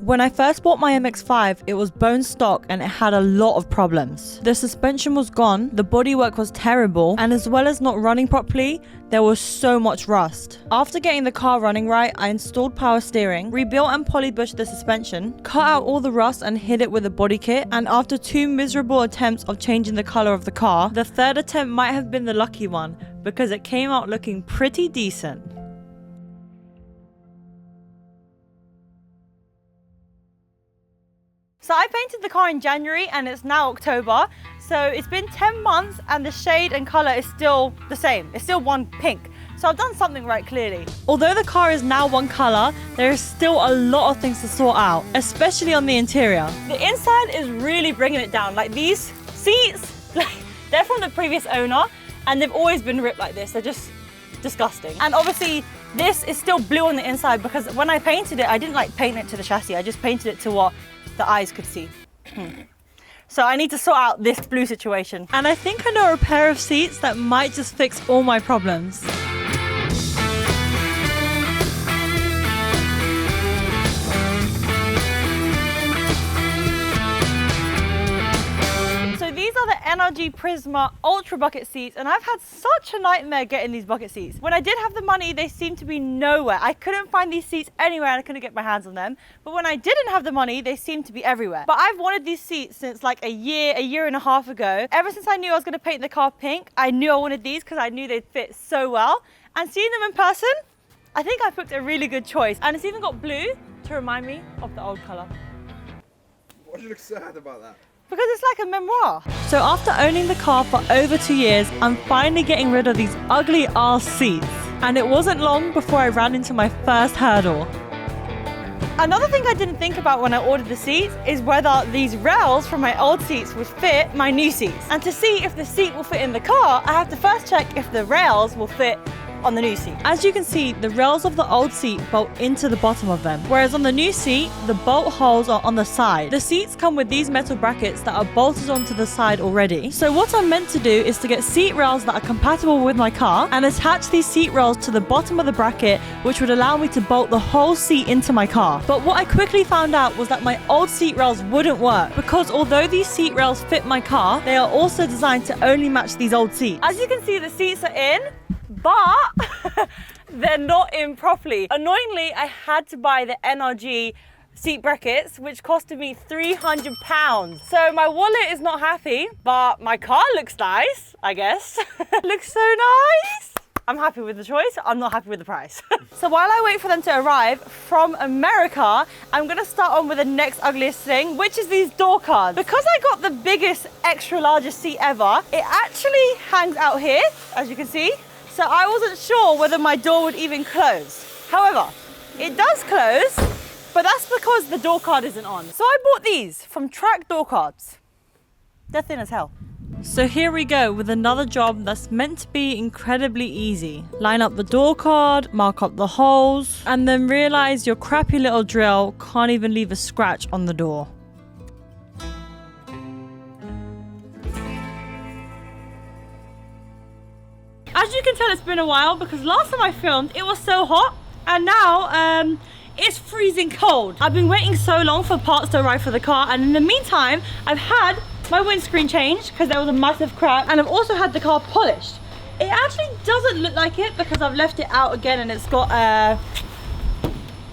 When I first bought my MX-5, it was bone stock and it had a lot of problems. The suspension was gone, the bodywork was terrible, and as well as not running properly, there was so much rust. After getting the car running right, I installed power steering, rebuilt and polybushed the suspension, cut out all the rust and hid it with a body kit, and after 2 miserable attempts of changing the color of the car, the 3rd attempt might have been the lucky one because it came out looking pretty decent. So I painted the car in January and it's now October. So it's been 10 months and the shade and color is still the same. It's still one pink. So I've done something right clearly. Although the car is now one color, there is still a lot of things to sort out, especially on the interior. The inside is really bringing it down. Like these seats, they're from the previous owner and they've always been ripped like this. They're just disgusting. And obviously this is still blue on the inside because when I painted it, I didn't like paint it to the chassis. I just painted it to what the eyes could see. So I need to sort out this blue situation. And I think I know a pair of seats that might just fix all my problems. These are the NRG Prisma Ultra bucket seats, and I've had such a nightmare getting these bucket seats. When I did have the money, they seemed to be nowhere. I couldn't find these seats anywhere and I couldn't get my hands on them. But when I didn't have the money, they seemed to be everywhere. But I've wanted these seats since like a year and a half ago. Ever since I knew I was going to paint the car pink, I knew I wanted these because I knew they'd fit so well. And seeing them in person, I think I picked a really good choice. And it's even got blue to remind me of the old color. Why do you look sad about that? Because it's like a memoir. So after owning the car for over 2 years, I'm finally getting rid of these ugly ass seats. And it wasn't long before I ran into my first hurdle. Another thing I didn't think about when I ordered the seats is whether these rails from my old seats would fit my new seats. And to see if the seat will fit in the car, I have to first check if the rails will fit on the new seat. As you can see, the rails of the old seat bolt into the bottom of them, whereas on the new seat, the bolt holes are on the side. The seats come with these metal brackets that are bolted onto the side already. So what I'm meant to do is to get seat rails that are compatible with my car and attach these seat rails to the bottom of the bracket, which would allow me to bolt the whole seat into my car. But what I quickly found out was that my old seat rails wouldn't work because although these seat rails fit my car, they are also designed to only match these old seats. As you can see, the seats are in, but they're not in properly. Annoyingly, I had to buy the NRG seat brackets, which costed me £300. So my wallet is not happy, but my car looks nice, I guess. Looks so nice. I'm happy with the choice, I'm not happy with the price. So while I wait for them to arrive from America, I'm gonna start on with the next ugliest thing, which is these door cards. Because I got the biggest, extra largest seat ever, it actually hangs out here, as you can see. So I wasn't sure whether my door would even close. However, it does close, but that's because the door card isn't on. So I bought these from Track Door Cards. They're thin as hell. So here we go with another job that's meant to be incredibly easy. Line up the door card, mark up the holes, and then realize your crappy little drill can't even leave a scratch on the door. As you can tell, it's been a while because last time I filmed, it was so hot, and now it's freezing cold. I've been waiting so long for parts to arrive for the car, and in the meantime, I've had my windscreen changed because there was a massive crack, and I've also had the car polished. It actually doesn't look like it because I've left it out again and it's got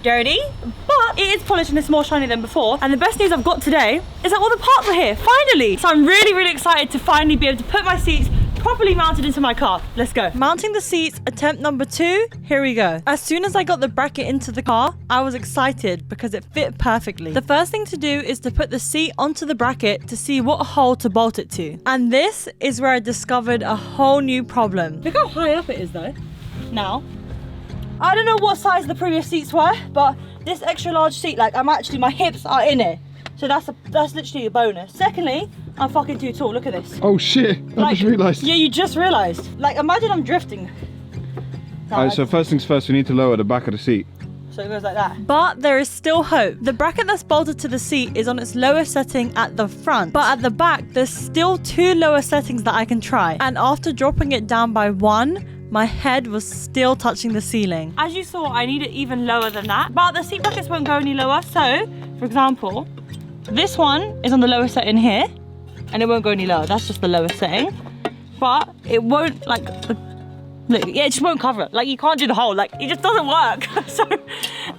dirty, but it is polished and it's more shiny than before. And the best news I've got today is that all the parts are here, finally. So I'm really excited to finally be able to put my seats properly mounted into my car. Let's go. Mounting the seats, attempt number 2. Here we go. As soon as I got the bracket into the car, I was excited because it fit perfectly. The first thing to do is to put the seat onto the bracket to see what hole to bolt it to. And this is where I discovered a whole new problem. Look how high up it is though. Now, I don't know what size the previous seats were, but this extra large seat, like my hips are in it. So that's literally a bonus. Secondly, I'm fucking too tall, look at this. Oh shit, I just realised. Yeah, you just realised. Like, imagine I'm drifting. Alright, so first things first, we need to lower the back of the seat. So it goes like that. But there is still hope. The bracket that's bolted to the seat is on its lowest setting at the front. But at the back, there's still 2 lower settings that I can try. And after dropping it down by 1, my head was still touching the ceiling. As you saw, I need it even lower than that. But the seat brackets won't go any lower, so for example, this one is on the lowest setting here, and it won't go any lower. That's just the lowest setting. But it won't, like, look, yeah, it just won't cover it. Like, you can't do the whole, like, it just doesn't work. So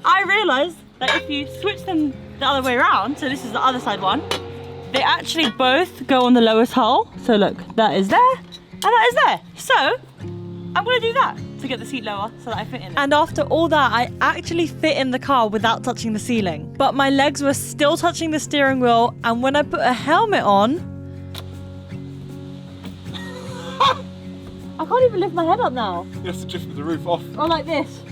I realized that if you switch them the other way around, so this is the other side one, they actually both go on the lowest hole. So look, that is there, and that is there. So I'm gonna do that to get the seat lower so that I fit in it. And after all that, I actually fit in the car without touching the ceiling. But my legs were still touching the steering wheel, and when I put a helmet on, I can't even lift my head up now. You have to just with the roof off. Or like this.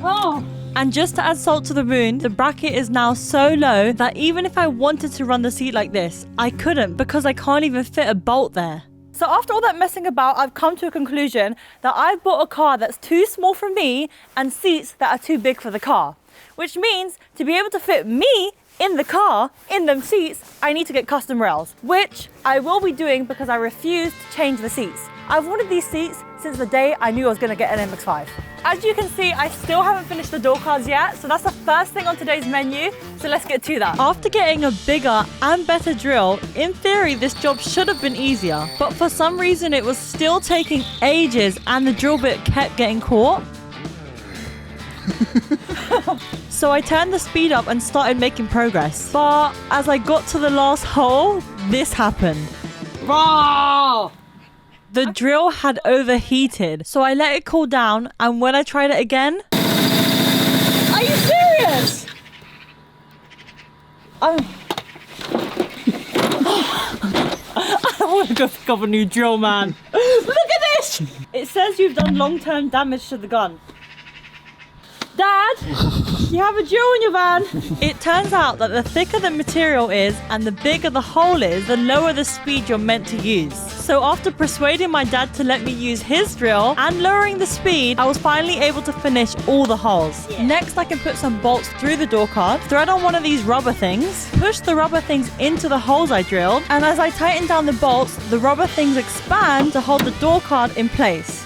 Oh. And just to add salt to the wound, the bracket is now so low that even if I wanted to run the seat like this, I couldn't because I can't even fit a bolt there. So after all that messing about, I've come to a conclusion that I've bought a car that's too small for me and seats that are too big for the car. Which means to be able to fit me in the car, in them seats, I need to get custom rails, which I will be doing because I refuse to change the seats. I've wanted these seats since the day I knew I was going to get an MX-5. As you can see, I still haven't finished the door cards yet, so that's the first thing on today's menu, so let's get to that. After getting a bigger and better drill, in theory this job should have been easier, but for some reason it was still taking ages and the drill bit kept getting caught. So I turned the speed up and started making progress. But as I got to the last hole, this happened. Raw! The drill had overheated, so I let it cool down, and when I tried it again... Are you serious? I want to go pick up a new drill, man. Look at this! It says you've done long-term damage to the gun. Dad, you have a drill in your van. It turns out that the thicker the material is and the bigger the hole is, the lower the speed you're meant to use. So after persuading my dad to let me use his drill and lowering the speed, I was finally able to finish all the holes. Yeah. Next, I can put some bolts through the door card, thread on one of these rubber things, push the rubber things into the holes I drilled, and as I tighten down the bolts, the rubber things expand to hold the door card in place.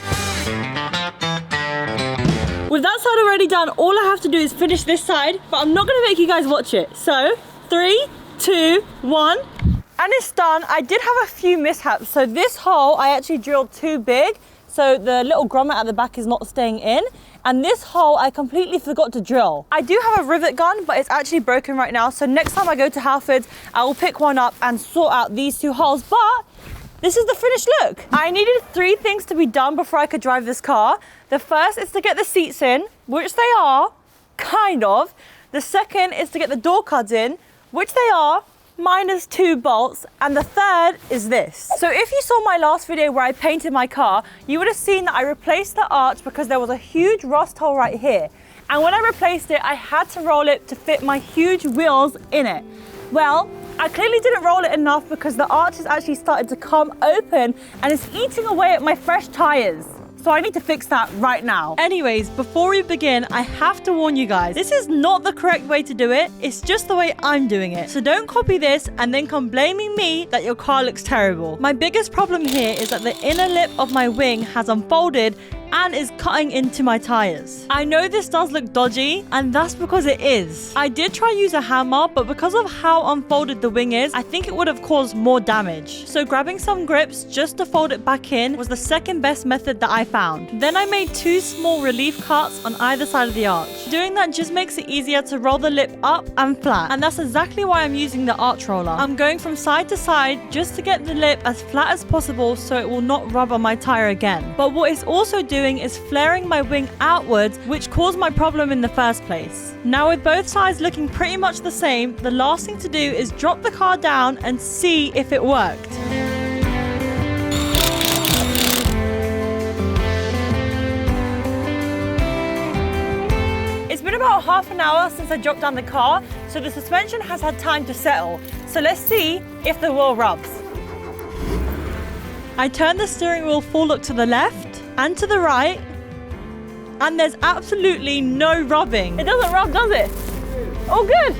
With that side already done, all I have to do is finish this side, but I'm not going to make you guys watch it. So, 3, 2, 1, and it's done. I did have a few mishaps. So this hole, I actually drilled too big, so the little grommet at the back is not staying in. And this hole, I completely forgot to drill. I do have a rivet gun, but it's actually broken right now. So next time I go to Halfords, I will pick one up and sort out these two holes. But this is the finished look. I needed 3 things to be done before I could drive this car. The first is to get the seats in, which they are, kind of. The second is to get the door cards in, which they are, minus 2 bolts. And the third is this. So if you saw my last video where I painted my car, you would have seen that I replaced the arch because there was a huge rust hole right here. And when I replaced it, I had to roll it to fit my huge wheels in it. Well, I clearly didn't roll it enough because the arch has actually started to come open and it's eating away at my fresh tires. So I need to fix that right now. Anyways, before we begin, I have to warn you guys, this is not the correct way to do it. It's just the way I'm doing it. So don't copy this and then come blaming me that your car looks terrible. My biggest problem here is that the inner lip of my wing has unfolded and is cutting into my tires. I know this does look dodgy, and that's because it is. I did try use a hammer, but because of how unfolded the wing is, I think it would have caused more damage. So grabbing some grips just to fold it back in was the second best method that I found. Then I made 2 small relief cuts on either side of the arch. Doing that just makes it easier to roll the lip up and flat, and that's exactly why I'm using the arch roller. I'm going from side to side just to get the lip as flat as possible so it will not rub on my tire again. But what it's also doing is flaring my wing outwards, which caused my problem in the first place. Now with both sides looking pretty much the same, the last thing to do is drop the car down and see if it worked. It's been about half an hour since I dropped down the car, so the suspension has had time to settle. So let's see if the wheel rubs. I turned the steering wheel full look to the left and to the right, and there's absolutely no rubbing. It doesn't rub, does it? Oh, good.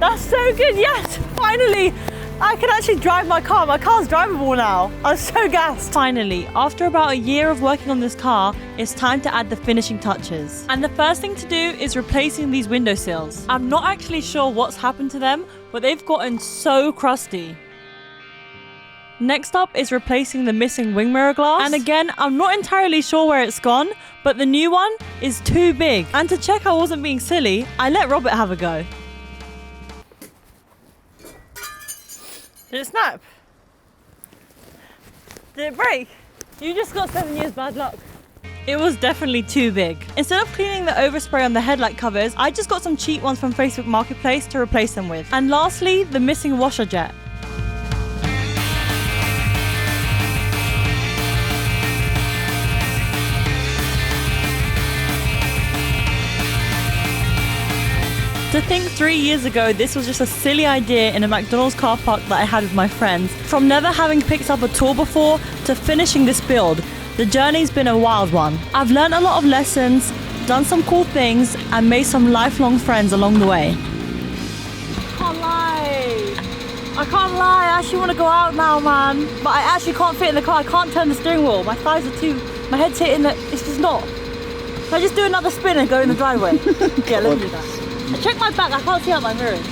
That's so good, yes. Finally, I can actually drive my car. My car's drivable now. I'm so gassed. Finally, after about a year of working on this car, it's time to add the finishing touches. And the first thing to do is replacing these windowsills. I'm not actually sure what's happened to them, but they've gotten so crusty. Next up is replacing the missing wing mirror glass. And again, I'm not entirely sure where it's gone, but the new one is too big. And to check I wasn't being silly, I let Robert have a go. Did it snap? Did it break? You just got 7 years bad luck. It was definitely too big. Instead of cleaning the overspray on the headlight covers, I just got some cheap ones from Facebook Marketplace to replace them with. And lastly, the missing washer jet. To think 3 years ago, this was just a silly idea in a McDonald's car park that I had with my friends. From never having picked up a tool before to finishing this build, the journey's been a wild one. I've learned a lot of lessons, done some cool things, and made some lifelong friends along the way. I can't lie, I actually want to go out now, man. But I actually can't fit in the car, I can't turn the steering wheel. My thighs are too, my head's hitting the, it's just not. Can I just do another spin and go in the driveway? Yeah, let me do that. Check my back, I can't see out my mirrors.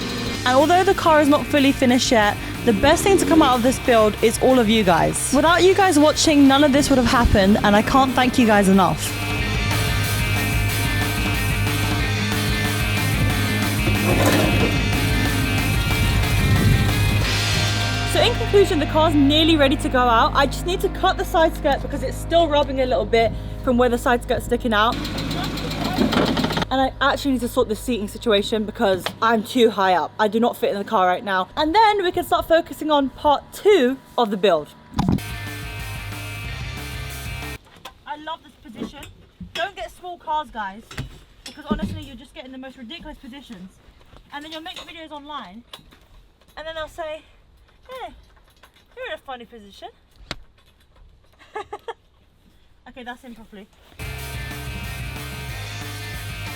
And although the car is not fully finished yet, the best thing to come out of this build is all of you guys. Without you guys watching, none of this would have happened, and I can't thank you guys enough. So in conclusion, the car's nearly ready to go out. I just need to cut the side skirt because it's still rubbing a little bit from where the side skirt's sticking out. And I actually need to sort this seating situation because I'm too high up. I do not fit in the car right now. And then we can start focusing on part 2 of the build. I love this position. Don't get small cars, guys, because honestly, you're just getting the most ridiculous positions. And then you'll make videos online, and then they'll say, hey, you're in a funny position. Okay, that's in properly.